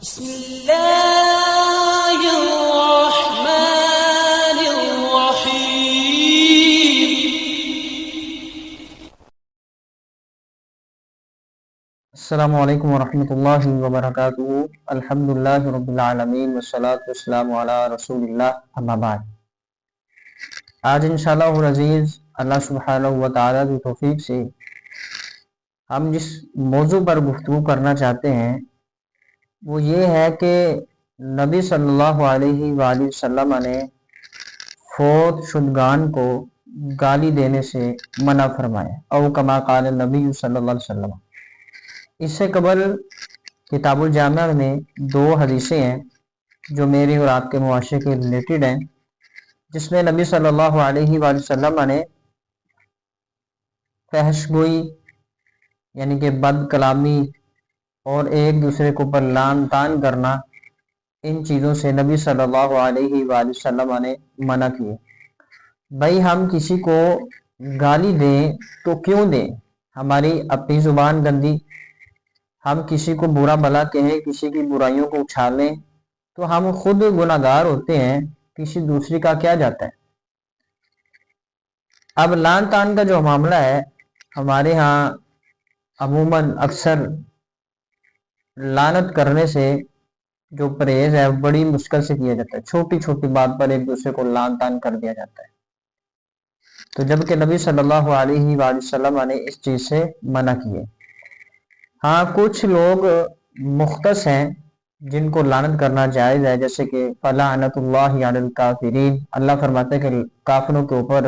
بسم الله الرحمن الرحيم. السلام علیکم ورحمۃ اللہ وبرکاتہ. الحمد للہ رب العالمین والصلاة والسلام علی رسول اللہ اما بعد. آج انشاءاللہ العزیز اللہ سبحانہ وتعالی کی توفیق سے ہم جس موضوع پر گفتگو کرنا چاہتے ہیں وہ یہ ہے کہ نبی صلی اللہ علیہ وآلہ وسلم نے فوت شدگان کو گالی دینے سے منع فرمایا، او کما قال النبی صلی اللہ علیہ وسلم. اس سے قبل کتاب الجامع میں 2 حدیثیں ہیں جو میرے اور آپ کے معاشرے کے ریلیٹڈ ہیں، جس میں نبی صلی اللہ علیہ وآلہ وسلم نے فحش گوئی یعنی کہ بد کلامی اور ایک دوسرے کے اوپر لعن طعن کرنا، ان چیزوں سے نبی صلی اللہ علیہ وآلہ وسلم نے منع کیے. بھائی ہم کسی کو گالی دیں تو کیوں دیں؟ ہماری اپنی زبان گندی، ہم کسی کو برا بھلا کہیں، کسی کی برائیوں کو اچھالیں تو ہم خود گناہ گار ہوتے ہیں، کسی دوسری کا کیا جاتا ہے. اب لعن طعن کا جو معاملہ ہے ہمارے ہاں عموماً اکثر لعنت کرنے سے جو پرہیز ہے بڑی مشکل سے کیا جاتا ہے. چھوٹی چھوٹی بات پر ایک دوسرے کو لعن طعن کر دیا جاتا ہے، تو جبکہ نبی صلی اللہ علیہ وآلہ وسلم نے اس چیز سے منع کیے. ہاں کچھ لوگ مختص ہیں جن کو لعنت کرنا جائز ہے، جیسے کہ فلعنۃ اللہ علی الکافرین، اللہ فرماتے ہیں کہ کافروں کے اوپر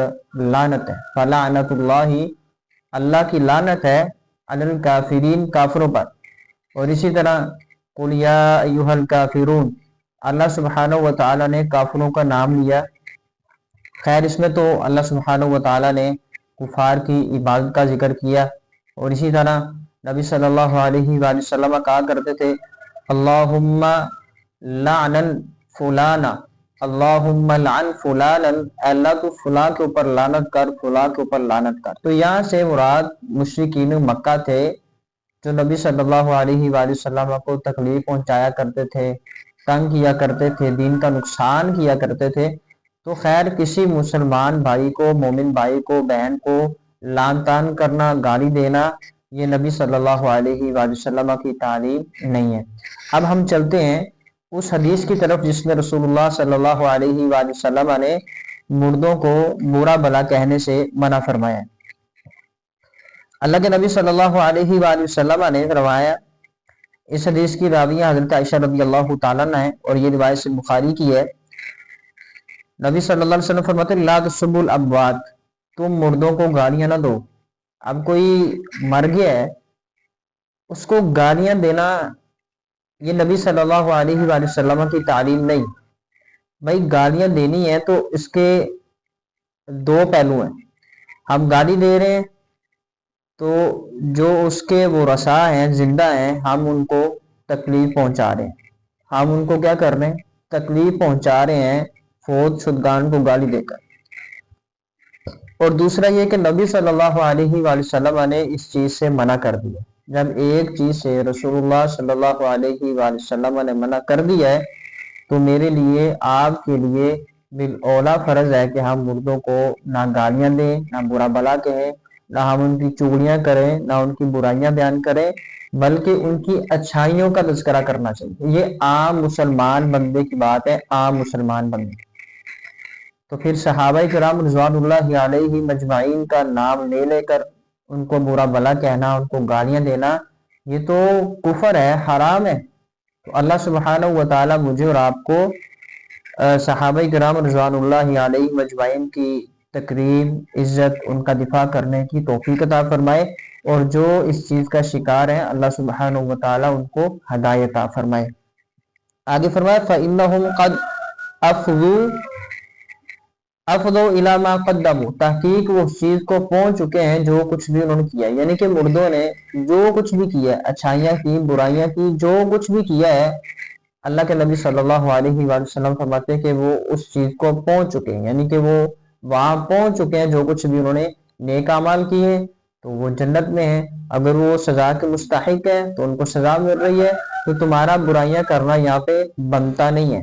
لعنت ہے. فلعنۃ اللہ، اللہ کی لعنت ہے، علی الکافرین، کافروں پر. اور اسی طرح قل یا ایھا الکافرون، اللہ سبحانہ وتعالی نے کافروں کا نام لیا. خیر اس میں تو اللہ سبحانہ وتعالی نے کفار کی عبادت کا ذکر کیا. اور اسی طرح نبی صلی اللہ علیہ وآلہ وسلم کہا کرتے تھے اللہم لعن فلانا، اللہم لعن فلانا، اللہ تو فلاں کے اوپر لعنت کر، فلاں کے اوپر لعنت کر. تو یہاں سے مراد مشرکین مکہ تھے جو نبی صلی اللہ علیہ وآلہ وسلم کو تکلیف پہنچایا کرتے تھے، تنگ کیا کرتے تھے، دین کا نقصان کیا کرتے تھے. تو خیر کسی مسلمان بھائی کو، مومن بھائی کو، بہن کو لعن طعن کرنا، گالی دینا، یہ نبی صلی اللہ علیہ وآلہ وسلم کی تعلیم نہیں ہے. اب ہم چلتے ہیں اس حدیث کی طرف جس میں رسول اللہ صلی اللہ علیہ وآلہ وسلم نے مردوں کو برا بھلا کہنے سے منع فرمایا. اللہ کے نبی صلی اللہ علیہ وآلہ وسلم نے فرمایا، اس حدیث کی راویہ حضرت عائشہ رضی اللہ تعالیٰ عنہ ہے اور یہ روایت سے بخاری کی ہے. نبی صلی اللہ علیہ وسلم فرماتے ہیں لا تسبوا الاموات، تم مردوں کو گالیاں نہ دو. اب کوئی مر گیا ہے اس کو گالیاں دینا یہ نبی صلی اللہ علیہ وآلہ وسلم کی تعلیم نہیں. بھائی گالیاں دینی ہے تو اس کے 2 پہلو ہیں. ہم گالی دے رہے ہیں تو جو اس کے وہ رسا ہیں، زندہ ہیں، ہم ان کو تکلیف پہنچا رہے ہیں. ہم ان کو کیا کر رہے ہیں؟ تکلیف پہنچا رہے ہیں فوت شدگان کو گالی دے کر. اور دوسرا یہ کہ نبی صلی اللہ علیہ وآلہ وسلم نے اس چیز سے منع کر دیا. جب ایک چیز سے رسول اللہ صلی اللہ علیہ وآلہ وسلم نے منع کر دیا ہے تو میرے لیے، آپ کے لیے بالاولا فرض ہے کہ ہم مردوں کو نہ گالیاں دیں، نہ برا بھلا کہیں، نہ ہم ان کی چغلیاں کریں، نہ ان کی برائیاں بیان کریں، بلکہ ان کی اچھائیوں کا تذکرہ کرنا چاہیے. یہ عام مسلمان بندے کی بات ہے، عام مسلمان بندے. تو پھر صحابہ کرام رضوان اللہ علیہ مجمعین کا نام لے لے کر ان کو برا بھلا کہنا، ان کو گالیاں دینا، یہ تو کفر ہے، حرام ہے. تو اللہ سبحانہ وتعالی مجھے اور آپ کو صحابہ کرام رضوان اللہ علیہ مجمعین کی تکریم، عزت، ان کا دفاع کرنے کی توفیق عطا فرمائے، اور جو اس چیز کا شکار ہیں اللہ سبحانہ وتعالی ان کو ہدایت عطا فرمائے. آگے فرمایا فَإِنَّهُمْ قَدْ افضوا الی ما قدموا، تحقیق وہ اس چیز کو پہنچ چکے ہیں جو کچھ بھی انہوں نے کیا. یعنی کہ مردوں نے جو کچھ بھی کیا، اچھائیاں کی، برائیاں کی، جو کچھ بھی کیا ہے، اللہ کے نبی صلی اللہ علیہ وآلہ وسلم فرماتے ہیں کہ وہ اس چیز کو پہنچ چکے ہیں. یعنی کہ وہ وہاں پہنچ چکے ہیں جو کچھ بھی انہوں نے نیک اعمال کیے، تو وہ جنت میں ہیں، اگر وہ سزا کے مستحق ہے تو ان کو سزا مل رہی ہے، تو تمہارا برائیاں کرنا یہاں پہ بنتا نہیں ہے۔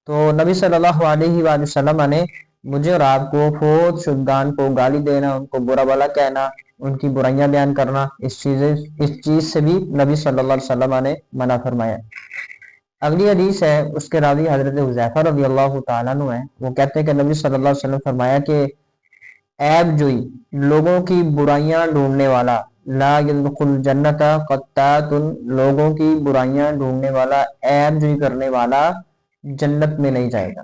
تو نبی صلی اللہ علیہ وآلہ وسلم نے مجھے اور آپ کو فوت شدگان کو گالی دینا، ان کو برا بلا کہنا، ان کی برائیاں بیان کرنا، اس چیز سے بھی نبی صلی اللہ علیہ وسلم نے منع فرمایا۔ اگلی حدیث ہے، اس کے راوی حضرت حذیفہ رضی اللہ تعالیٰ عنہ ہے، وہ کہتے ہیں کہ نبی صلی اللہ علیہ وسلم فرمایا کہ عیب جوئی، لوگوں کی برائیاں ڈھونڈنے والا، لا يدخل الجنت قطات، لوگوں کی برائیاں ڈھونڈنے والا، عیب جوئی کرنے والا جنت میں نہیں جائے گا۔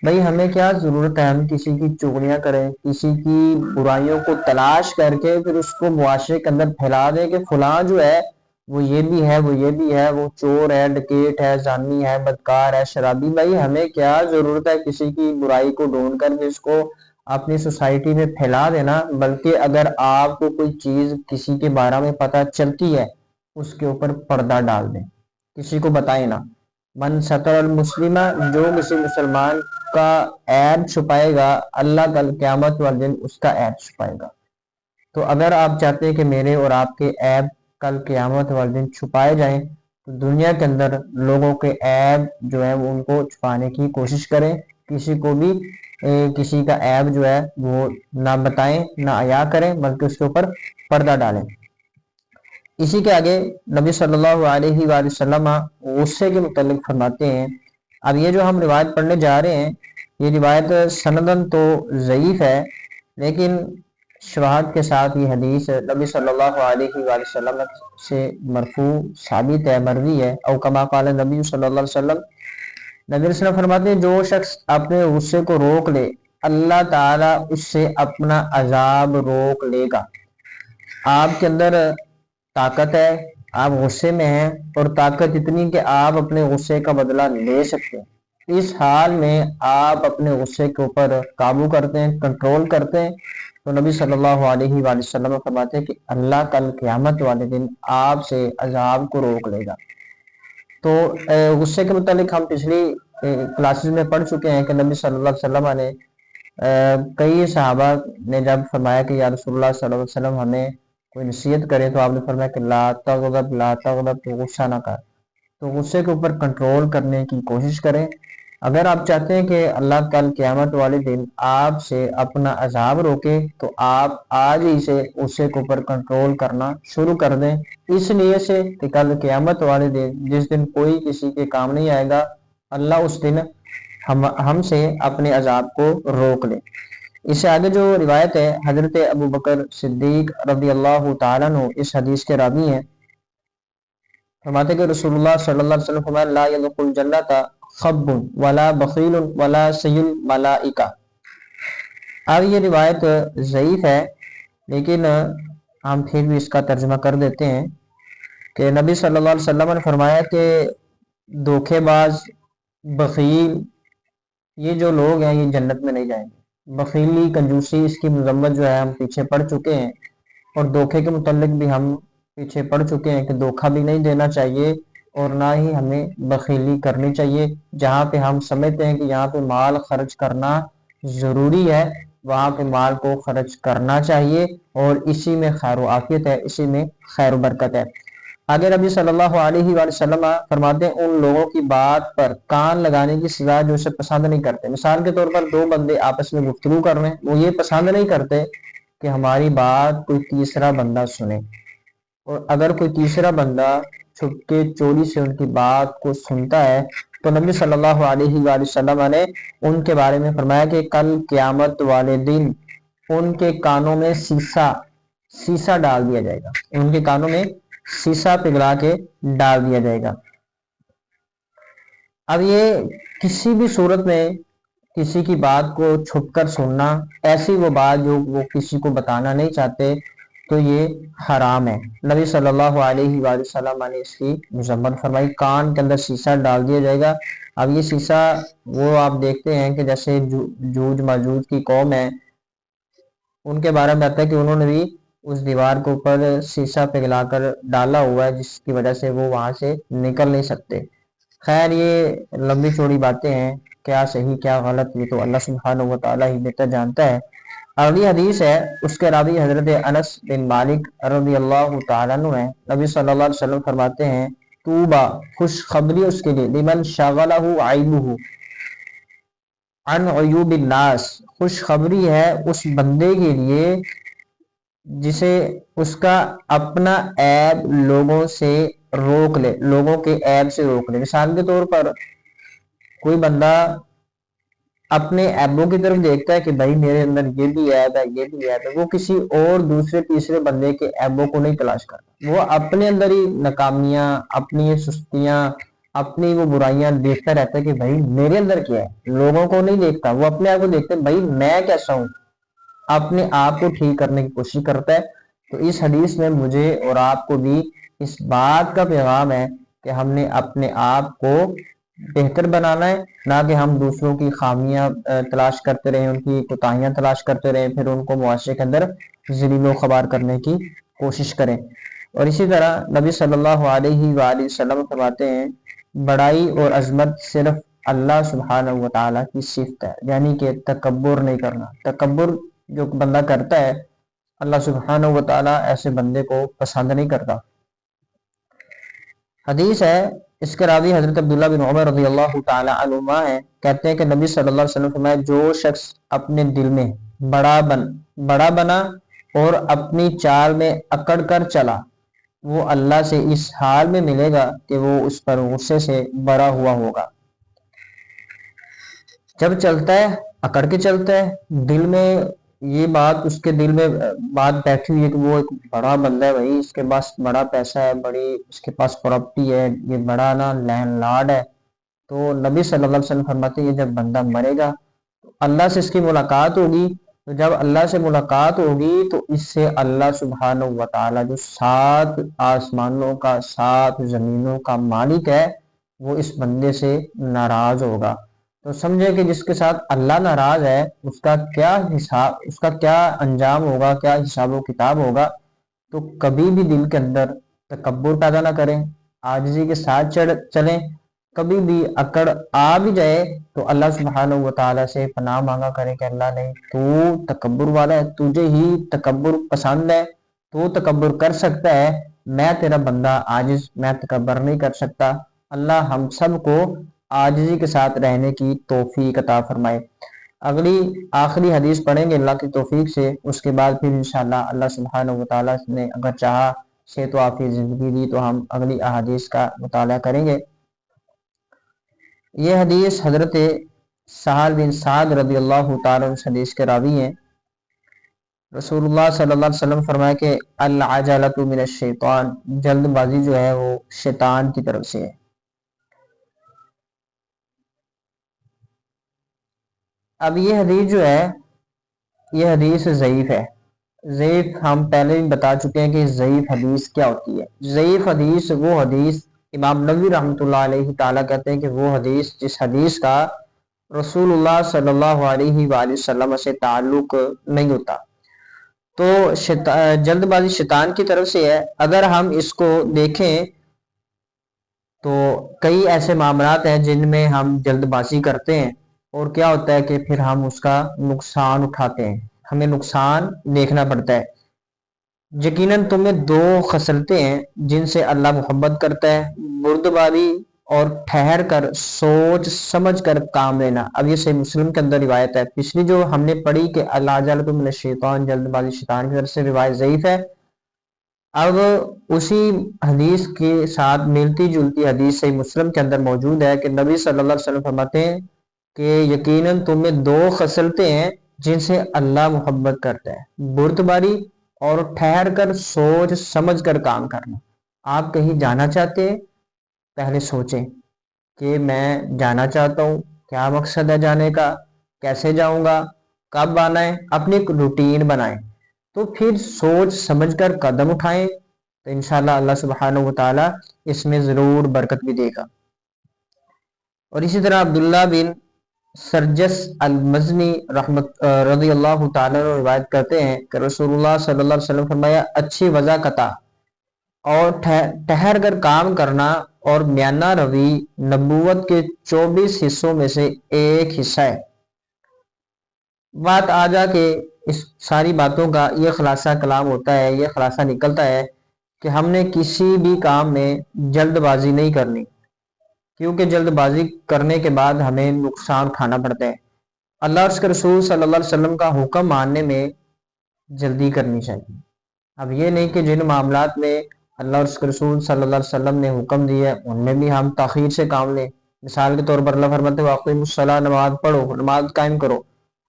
بھئی ہمیں کیا ضرورت ہے ہم کسی کی چغلیاں کریں، کسی کی برائیوں کو تلاش کر کے پھر اس کو معاشرے کے اندر پھیلا دیں کہ فلاں جو ہے وہ یہ بھی ہے، وہ یہ بھی ہے، وہ چور ہے، ڈکیٹ ہے، زانی ہے، بدکار ہے، شرابی۔ بھائی ہمیں کیا ضرورت ہے کسی کی برائی کو ڈھونڈ کر کے اس کو اپنی سوسائٹی میں پھیلا دینا، بلکہ اگر آپ کو کوئی چیز کسی کے بارے میں پتہ چلتی ہے اس کے اوپر پردہ ڈال دیں، کسی کو بتائیں نا۔ من ستر المسلمہ، جو کسی مسلمان کا عیب چھپائے گا اللہ کل قیامت والے دن اس کا عیب چھپائے گا۔ تو اگر آپ چاہتے ہیں کہ میرے اور آپ کے عیب کل قیامت والے دن چھپائے جائیں تو دنیا کے اندر لوگوں کے عیب جو ہے وہ ان کو چھپانے کی کوشش کریں، کسی کو بھی کسی کا عیب جو ہے وہ نہ بتائیں، نہ عیا کریں، بلکہ اس کے اوپر پردہ ڈالیں۔ اسی کے آگے نبی صلی اللہ علیہ وآلہ وسلم غصے کے متعلق فرماتے ہیں۔ اب یہ جو ہم روایت پڑھنے جا رہے ہیں یہ روایت سندن تو ضعیف ہے، لیکن شواہد کے ساتھ یہ حدیث نبی صلی اللہ علیہ وآلہ وسلم سے مرفوع ثابت ہے، مروی ہے۔ او کما قال نبی صلی اللہ علیہ وسلم، نبی صلی اللہ علیہ وسلم فرماتے ہیں جو شخص اپنے غصے کو روک لے اللہ تعالیٰ اس سے اپنا عذاب روک لے گا۔ آپ کے اندر طاقت ہے، آپ غصے میں ہیں، اور طاقت اتنی کہ آپ اپنے غصے کا بدلہ لے سکتے ہیں، اس حال میں آپ اپنے غصے کے اوپر قابو کرتے ہیں، کنٹرول کرتے ہیں، تو نبی صلی اللہ علیہ وآلہ وسلم فرماتے ہیں کہ اللہ کل قیامت والے دن آپ سے عذاب کو روک لے گا۔ تو غصے کے متعلق ہم پچھلی کلاسز میں پڑھ چکے ہیں کہ نبی صلی اللہ علیہ وسلم نے کئی صحابہ نے جب فرمایا کہ یا رسول اللہ صلی اللہ علیہ وسلم ہمیں کوئی نصیحت کرے تو آپ نے فرمایا کہ لا تغضب لا تغضب، تو غصہ نہ کر، تو غصے کے اوپر کنٹرول کرنے کی کوشش کریں۔ اگر آپ چاہتے ہیں کہ اللہ کل قیامت والے دن آپ سے اپنا عذاب روکے تو آپ آج ہی سے غصے کے اوپر کنٹرول کرنا شروع کر دیں، اس لیے سے کہ کل قیامت والے دن جس دن کوئی کسی کے کام نہیں آئے گا، اللہ اس دن ہم سے اپنے عذاب کو روک لے۔ اس سے آگے جو روایت ہے حضرت ابو بکر صدیق رضی اللہ تعالیٰ عنہ اس حدیث کے راوی ہیں، فرماتے کہ رسول اللہ صلی اللہ علیہ وسلم فرمایا لا يدخل الجنت خب ولا بخیل ولا سی الملائکہ۔ اب یہ روایت ضعیف ہے، لیکن ہم پھر بھی اس کا ترجمہ کر دیتے ہیں کہ نبی صلی اللہ علیہ وسلم نے فرمایا کہ دھوکے باز، بخیل، یہ جو لوگ ہیں یہ جنت میں نہیں جائیں گے۔ بخیلی، کنجوسی، اس کی مذمت جو ہے ہم پیچھے پڑھ چکے ہیں، اور دھوکے کے متعلق بھی ہم پیچھے پڑھ چکے ہیں کہ دھوکہ بھی نہیں دینا چاہیے اور نہ ہی ہمیں بخیلی کرنی چاہیے۔ جہاں پہ ہم سمجھتے ہیں کہ یہاں پہ مال خرچ کرنا ضروری ہے وہاں پہ مال کو خرچ کرنا چاہیے، اور اسی میں خیر و عافیت ہے، اسی میں خیر و برکت ہے۔ آگے نبی صلی اللہ علیہ وآلہ وسلم فرماتے ہیں ان لوگوں کی بات پر کان لگانے کی سزا جو اسے پسند نہیں کرتے۔ مثال کے طور پر دو بندے آپس میں گفتگو کر رہے ہیں، وہ یہ پسند نہیں کرتے کہ ہماری بات کوئی تیسرا بندہ سنے، اور اگر کوئی تیسرا بندہ چھپ کے چوری سے ان کی بات کو سنتا ہے تو نبی صلی اللہ علیہ وآلہ وسلم نے ان کے بارے میں فرمایا کہ کل قیامت والے دن ان کے کانوں میں سیسا ڈال دیا جائے گا، ان کے کانوں میں سیسا پگھلا کے ڈال دیا جائے گا۔ اب یہ کسی بھی صورت میں کسی کی بات کو چھپ کر سننا، ایسی وہ بات جو وہ کسی کو بتانا نہیں چاہتے، تو یہ حرام ہے۔ نبی صلی اللہ علیہ وآلہ وسلم نے اس کی مذمت فرمائی، کان کے اندر سیسا ڈال دیا جائے گا۔ اب یہ سیسا وہ آپ دیکھتے ہیں کہ جیسے جوج ماجوج کی قوم ہے، ان کے بارے میں آتا ہے کہ انہوں نے بھی اس دیوار کے اوپر سیسا پگھلا کر ڈالا ہوا ہے، جس کی وجہ سے وہ وہاں سے نکل نہیں سکتے۔ خیر یہ لمبی چوڑی باتیں ہیں، کیا صحیح کیا غلط یہ تو اللہ سبحانہ و تعالیٰ ہی بہتر جانتا ہے۔ اگلی حدیث ہے، اس کے راوی حضرت انس بن مالک رضی اللہ تعالیٰ عنہ ہیں۔ نبی صلی اللہ علیہ وسلم فرماتے ہیں طوبا، خوشخبری اس کے لیے، لمن شغلہ عیبہ عن عیوب الناس، خوشخبری ہے اس بندے کے لیے جسے اس کا اپنا عیب لوگوں سے روک لے، لوگوں کے عیب سے روک لے۔ مثال کے طور پر کوئی بندہ اپنے عیبوں کی طرف دیکھتا ہے کہ بھائی میرے اندر یہ بھی عیب ہے، یہ بھی عیب ہے، وہ کسی اور دوسرے تیسرے بندے کے عیبوں کو نہیں تلاش کرتا، وہ اپنے اندر ہی ناکامیاں، اپنی سستیاں، اپنی وہ برائیاں دیکھتا رہتا ہے کہ بھائی میرے اندر کیا ہے، لوگوں کو نہیں دیکھتا، وہ اپنے آپ کو دیکھتا ہے بھائی میں کیسا ہوں، اپنے آپ کو ٹھیک کرنے کی کوشش کرتا ہے۔ تو اس حدیث میں مجھے اور آپ کو بھی اس بات کا پیغام ہے کہ ہم نے اپنے آپ کو بہتر بنانا ہے، نہ کہ ہم دوسروں کی خامیاں تلاش کرتے رہیں، ان کی کوتاہیاں تلاش کرتے رہیں، پھر ان کو معاشرے کے اندر ذلیل و خوار کرنے کی کوشش کریں۔ اور اسی طرح نبی صلی اللہ علیہ وآلہ وسلم فرماتے ہیں بڑائی اور عظمت صرف اللہ سبحانہ و تعالیٰ کی صفت ہے، یعنی کہ تکبر نہیں کرنا۔ تکبر جو بندہ کرتا ہے اللہ سبحانہ و تعالیٰ ایسے بندے کو پسند نہیں کرتا۔ حدیث ہے، اس کے راوی حضرت عبداللہ بن عمر رضی اللہ تعالی عنہما ہیں، کہتے ہیں کہ نبی صلی اللہ علیہ وسلم فرمایا جو شخص اپنے دل میں بڑا بنا اور اپنی چال میں اکڑ کر چلا، وہ اللہ سے اس حال میں ملے گا کہ وہ اس پر غصے سے بھرا ہوا ہوگا۔ جب چلتا ہے اکڑ کے چلتا ہے، دل میں یہ بات، اس کے دل میں بات بیٹھی ہوئی ہے کہ وہ ایک بڑا بندہ ہے، بھائی اس کے پاس بڑا پیسہ ہے، بڑی اس کے پاس پراپرٹی ہے، یہ بڑا نا لینڈ لارڈ ہے۔ تو نبی صلی اللہ علیہ وسلم فرماتے ہیں جب بندہ مرے گا تو اللہ سے اس کی ملاقات ہوگی، تو جب اللہ سے ملاقات ہوگی تو اس سے اللہ سبحانہ و تعالیٰ جو 7 آسمانوں کا 7 زمینوں کا مالک ہے وہ اس بندے سے ناراض ہوگا۔ تو سمجھے کہ جس کے ساتھ اللہ ناراض ہے اس کا کیا حساب، اس کا کیا انجام ہوگا، کیا حساب و کتاب ہوگا۔ تو کبھی بھی دل کے اندر تکبر پیدا نہ کریں، عاجزی کے ساتھ چلیں۔ کبھی بھی اکڑ آ بھی جائے تو اللہ سبحانہ و تعالیٰ سے پناہ مانگا کریں کہ اللہ نہیں، تو تکبر والا ہے، تجھے ہی تکبر پسند ہے، تو تکبر کر سکتا ہے، میں تیرا بندہ عاجز، میں تکبر نہیں کر سکتا۔ اللہ ہم سب کو عاجزی کے ساتھ رہنے کی توفیق عطا فرمائے۔ اگلی آخری حدیث پڑھیں گے اللہ کی توفیق سے، اس کے بعد پھر انشاءاللہ اللہ سبحانہ و تعالیٰ نے اگر چاہا صحت و عافیت زندگی دی تو ہم اگلی احادیث کا مطالعہ کریں گے۔ یہ حدیث حضرت سہل بن سعد رضی اللہ تعالیٰ عنہ حدیث کے راوی ہیں۔ رسول اللہ صلی اللہ علیہ وسلم فرمایا کہ العجلۃ من الشیطان، جلد بازی جو ہے وہ شیطان کی طرف سے ہے۔ اب یہ حدیث جو ہے یہ حدیث ضعیف ہے۔ ضعیف ہم پہلے بھی بتا چکے ہیں کہ ضعیف حدیث کیا ہوتی ہے۔ ضعیف حدیث وہ حدیث، امام نووی رحمۃ اللہ علیہ تعالیٰ کہتے ہیں کہ وہ حدیث جس حدیث کا رسول اللہ صلی اللہ علیہ وآلہ وسلم سے تعلق نہیں ہوتا، تو جلد بازی شیطان کی طرف سے ہے۔ اگر ہم اس کو دیکھیں تو کئی ایسے معاملات ہیں جن میں ہم جلد بازی کرتے ہیں اور کیا ہوتا ہے کہ پھر ہم اس کا نقصان اٹھاتے ہیں، ہمیں نقصان دیکھنا پڑتا ہے۔ یقیناً تمہیں 2 خصلتیں ہیں جن سے اللہ محبت کرتا ہے، بردباری اور ٹھہر کر سوچ سمجھ کر کام لینا۔ اب یہ صحیح مسلم کے اندر روایت ہے، پچھلی جو ہم نے پڑھی کہ العجلۃ من الشیطان، جلد بازی شیطان کی طرف سے، روایت ضعیف ہے۔ اب اسی حدیث کے ساتھ ملتی جلتی حدیث صحیح مسلم کے اندر موجود ہے کہ نبی صلی اللہ علیہ وسلم فرماتے ہیں کہ یقیناً تمہیں 2 خصلتیں ہیں جن سے اللہ محبت کرتا ہے، بردباری اور ٹھہر کر سوچ سمجھ کر کام کرنا۔ آپ کہیں جانا چاہتے ہیں، پہلے سوچیں کہ میں جانا چاہتا ہوں، کیا مقصد ہے جانے کا، کیسے جاؤں گا، کب آنا ہے، اپنی ایک روٹین بنائیں، تو پھر سوچ سمجھ کر قدم اٹھائیں تو انشاءاللہ اللہ سبحانہ و تعالیٰ اس میں ضرور برکت بھی دے گا۔ اور اسی طرح عبداللہ بن سرجس المزنی رضی اللہ تعالیٰ عنہ روایت کرتے ہیں کہ رسول اللہ صلی اللہ علیہ وسلم فرمایا اچھی وضاقتہ اور ٹھہر کر کام کرنا اور میانہ روی نبوت کے 24 حصوں میں سے ایک حصہ ہے۔ بات آ جا کہ اس ساری باتوں کا یہ خلاصہ کلام ہوتا ہے، یہ خلاصہ نکلتا ہے کہ ہم نے کسی بھی کام میں جلد بازی نہیں کرنی، کیونکہ جلد بازی کرنے کے بعد ہمیں نقصان کھانا پڑتا ہے۔ اللہ اور اس کے رسول صلی اللہ علیہ وسلم کا حکم ماننے میں جلدی کرنی چاہیے۔ اب یہ نہیں کہ جن معاملات میں اللہ اور اس کے رسول صلی اللہ علیہ وسلم نے حکم دیا ان میں بھی ہم تاخیر سے کام لیں۔ مثال کے طور پر اللہ فرماتے ہیں واقعی الصلاۃ، نماز پڑھو، نماز قائم کرو۔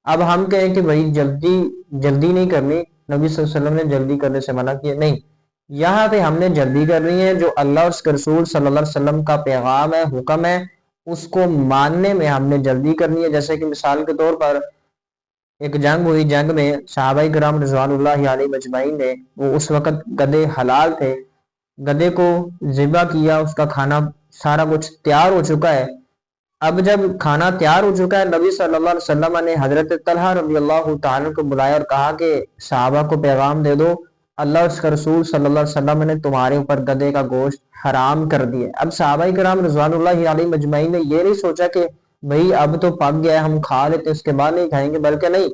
اب ہم کہیں کہ بھائی جلدی نہیں کرنی، نبی صلی اللہ علیہ وسلم نے جلدی کرنے سے منع کیا، نہیں، یہاں پہ ہم نے جلدی کرنی ہے۔ جو اللہ اور اس کے رسول صلی اللہ علیہ وسلم کا پیغام ہے، حکم ہے، اس کو ماننے میں ہم نے جلدی کرنی ہے۔ جیسے کہ مثال کے طور پر ایک جنگ ہوئی، جنگ میں صحابہ کرام رضوان اللہ علیہ مجمعین نے، وہ اس وقت گدے حلال تھے، گدے کو ذبح کیا، اس کا کھانا سارا کچھ تیار ہو چکا ہے۔ اب جب کھانا تیار ہو چکا ہے، نبی صلی اللہ علیہ وسلم نے حضرت طلحہ رضی اللہ تعالیٰ کو بلایا اور کہا کہ صحابہ کو پیغام دے دو، اللہ اور اس کا رسول صلی اللہ علیہ وسلم نے تمہارے اوپر گدے کا گوشت حرام کر دیا۔ اب صحابہ کرام رضوان اللہ علیہ مجمعین نے یہ نہیں سوچا کہ بھئی اب تو پک گیا ہے، ہم کھا لیتے اس کے بعد نہیں کھائیں گے، بلکہ نہیں،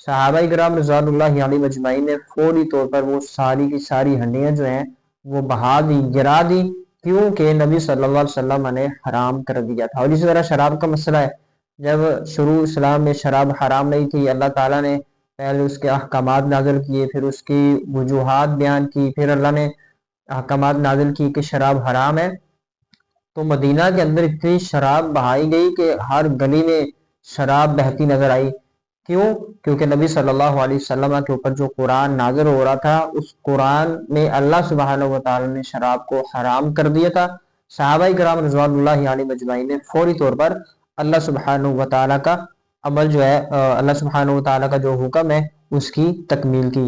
صحابہ کرام رضوان اللہ علیہ مجمعین نے فوری طور پر وہ ساری کی ساری ہڈیاں جو ہیں وہ بہا دی، گرا دی، کیونکہ نبی صلی اللہ علیہ وسلم نے حرام کر دیا تھا۔ اور اسی طرح شراب کا مسئلہ ہے، جب شروع اسلام میں شراب حرام نہیں تھی، اللہ تعالیٰ نے پہلے اس کے احکامات نازل کیے، پھر اس کی وجوہات بیان کی، پھر اللہ نے احکامات نازل کی کہ شراب حرام ہے، تو مدینہ کے اندر اتنی شراب بہائی گئی کہ ہر گلی میں شراب بہتی نظر آئی۔ کیوں؟ کیونکہ نبی صلی اللہ علیہ وسلم کے اوپر جو قرآن نازل ہو رہا تھا، اس قرآن میں اللہ سبحانہ و تعالی نے شراب کو حرام کر دیا تھا۔ صحابہ کرام رضوان اللہ علیہ مجمعین نے فوری طور پر اللہ سبحانہ و تعالی کا عمل جو ہے، اللہ سبحانہ و تعالی کا جو حکم ہے اس کی تکمیل کی۔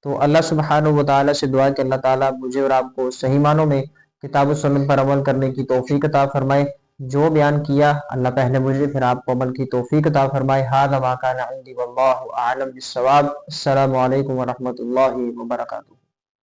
تو اللہ سبحانہ و تعالی سے دعا کہ اللہ تعالیٰ مجھے اور آپ کو صحیح معنوں میں کتاب و سنت پر عمل کرنے کی توفیق عطا فرمائے۔ جو بیان کیا اللہ پہلے مجھے پھر آپ کو عمل کی توفیق عطا فرمائے۔ ھذا ما کان عندی واللہ اعلم بالصواب۔ السلام علیکم ورحمۃ اللہ وبرکاتہ۔